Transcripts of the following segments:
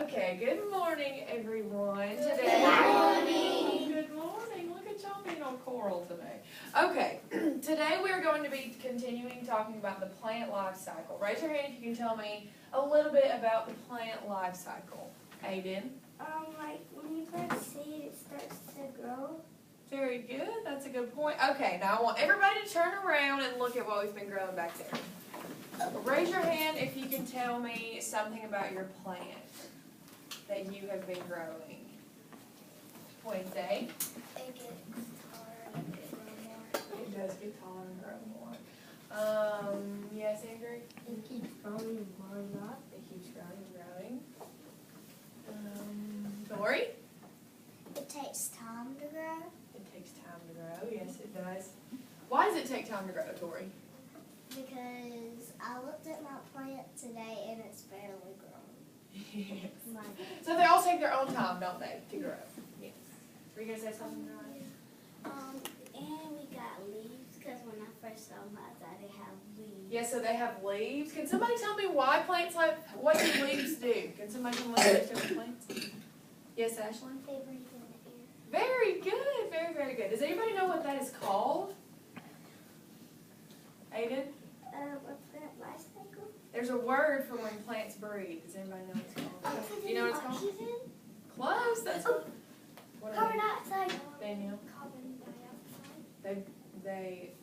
Okay, good morning, everyone. Today, Good morning. Good morning. Look at y'all being on choral today. Okay, today we're going to be continuing talking about the plant life cycle. Raise your hand if you can tell me a little bit about the plant life cycle. Aiden? Like when you plant a seed, it starts to grow. Very good. That's a good point. Okay, now I want everybody to turn around and look at what we've been growing back there. Raise your hand if you can tell me something about your plant that you have been growing. Wednesday. It gets taller and it grows more. It does get taller and grow more. Yes, Andrew? It keeps growing and growing up. It keeps growing and growing. Dory? It takes time to grow. It takes time to grow. Yes, it does. Why does it take time to grow, Dory? Because I looked at my plant today and it's barely grown. Yes. So they all take their own time, don't they, to grow? Yes. Were you going to say something, Ryan? And we got leaves because when I first saw them, I thought they have leaves. Yeah, so they have leaves. Can somebody tell me why plants like, what do leaves do? Can somebody tell me what leaves do with plants? Yes, Ashley? They breathe in the air. Very good, very, very good. Does anybody know what that is called? Aiden? What's that life cycle? There's a word for when plants breathe. Does anybody know what it's called? You know what it's called? Oxygen? Close. That's what. What are Carbon dioxide. Daniel? Carbon dioxide.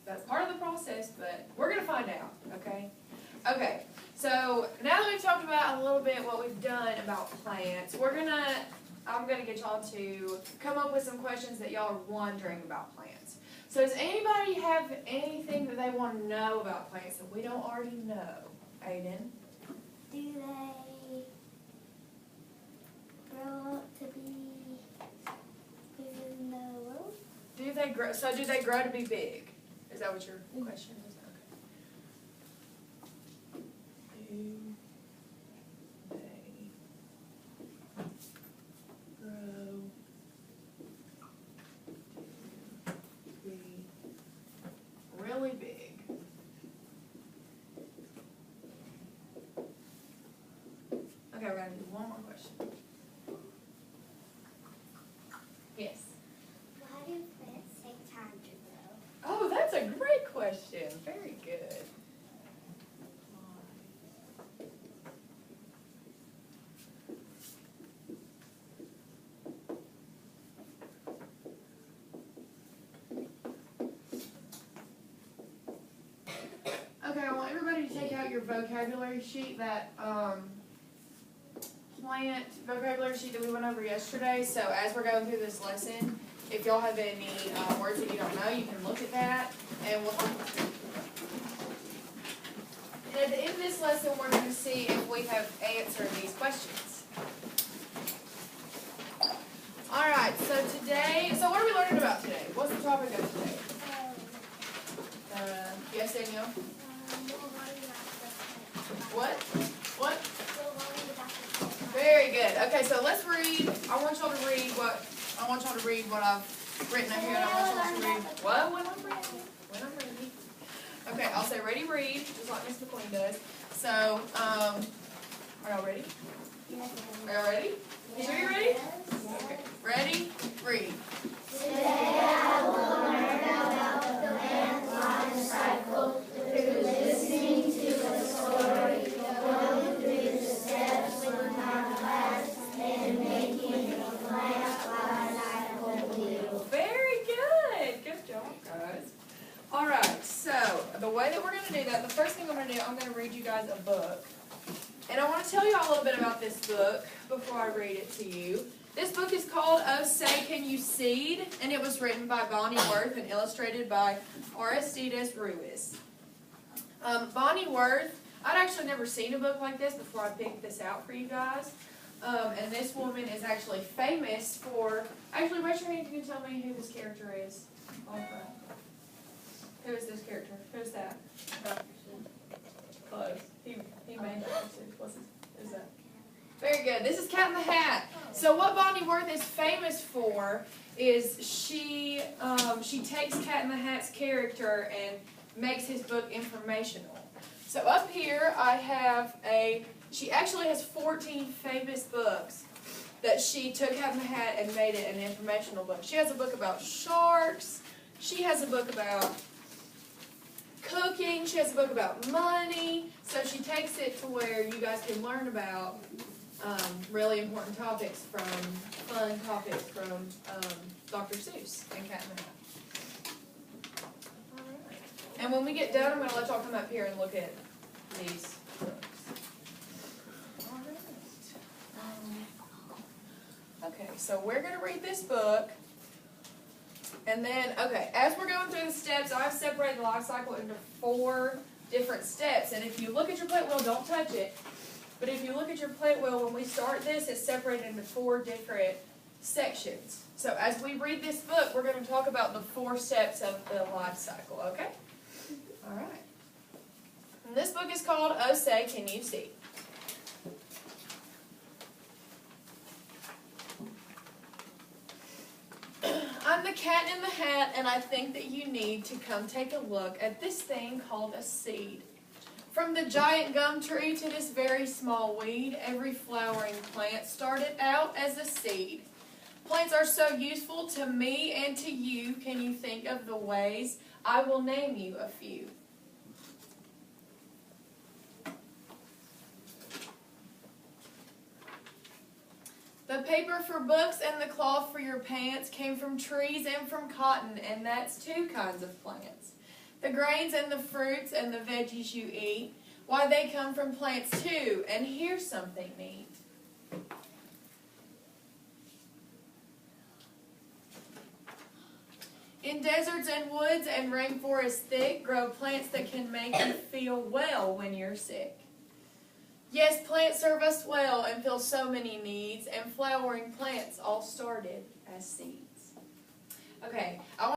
That's part of the process, but we're gonna find out. Okay. Okay. So now that we've talked about a little bit what we've done about plants, I'm gonna get y'all to come up with some questions that y'all are wondering about plants. So does anybody have anything that they want to know about plants that we don't already know? Aiden? Do they grow up to be bigger than the world? Do they grow? So do they grow to be big? Is that what your question is? Okay. Do they grow to be really big? Okay, we're gonna do one more question. Yes. Why do plants take time to grow? Oh, that's a great question. Very good. Okay, I want everybody to take out your vocabulary sheet, that plant vocabulary sheet that we went over yesterday. So as we're going through this lesson, if y'all have any words that you don't know, you can look at that and we'll talk about it. And at the end of this lesson, we're going to see if we have answered these questions. Alright, so what are we learning about today? What's the topic of today? Yes, Danielle? What? What? Very good. Okay, so let's read. I want y'all to read what I've written up here, and I want y'all to read what? When I'm ready. Okay, I'll say ready, read, just like Miss McQueen does. So, are y'all ready? Are y'all ready? You sure you're ready? Okay. Ready, read. Today I will learn about the plant life cycle through listening to a story, going through the steps with my class, and making a plant life cycle wheel. Very good. Good job, guys. All right, so the way that we're going to do that, the first thing I'm going to read you guys a book. And I want to tell you all a little bit about this book before I read it to you. This book is called Oh Say Can You Seed, and it was written by Bonnie Worth and illustrated by Aristides Ruiz. Bonnie Worth, I'd actually never seen a book like this before I picked this out for you guys. And this woman is actually famous for, actually raise your hand if you can tell me who this character is. Who is this character? Who's that? Close. He made that. Who's that? Very good. This is Cat in the Hat. So what Bonnie Worth is famous for is she takes Cat in the Hat's character and makes his book informational. So up here I have a She actually has 14 famous books that she took out of the hat and made it an informational book. She has a book about sharks. She has a book about cooking. She has a book about money. So she takes it to where you guys can learn about really important topics fun topics from Dr. Seuss and Cat in the Hat. Alright. And when we get done, I'm going to let y'all come up here and look at these books. Alright. Okay, so we're going to read this book. And then, okay, as we're going through the steps, I've separated the life cycle into 4 different steps. And if you look at your plate wheel, don't touch it. But if you look at your plate wheel, when we start this, it's separated into 4 different sections. So as we read this book, we're going to talk about the 4 steps of the life cycle, okay? All right. And this book is called Oh Say, Can You See? I'm the Cat in the Hat, and I think that you need to come take a look at this thing called a seed. From the giant gum tree to this very small weed, every flowering plant started out as a seed. Plants are so useful to me and to you. Can you think of the ways? I will name you a few. The paper for books and the cloth for your pants came from trees and from cotton, and that's 2 kinds of plants. The grains and the fruits and the veggies you eat, why, they come from plants too. And here's something neat. In deserts and woods and rainforests thick grow plants that can make you feel well when you're sick. Yes, plants serve us well and fill so many needs, and flowering plants all started as seeds. Okay, I want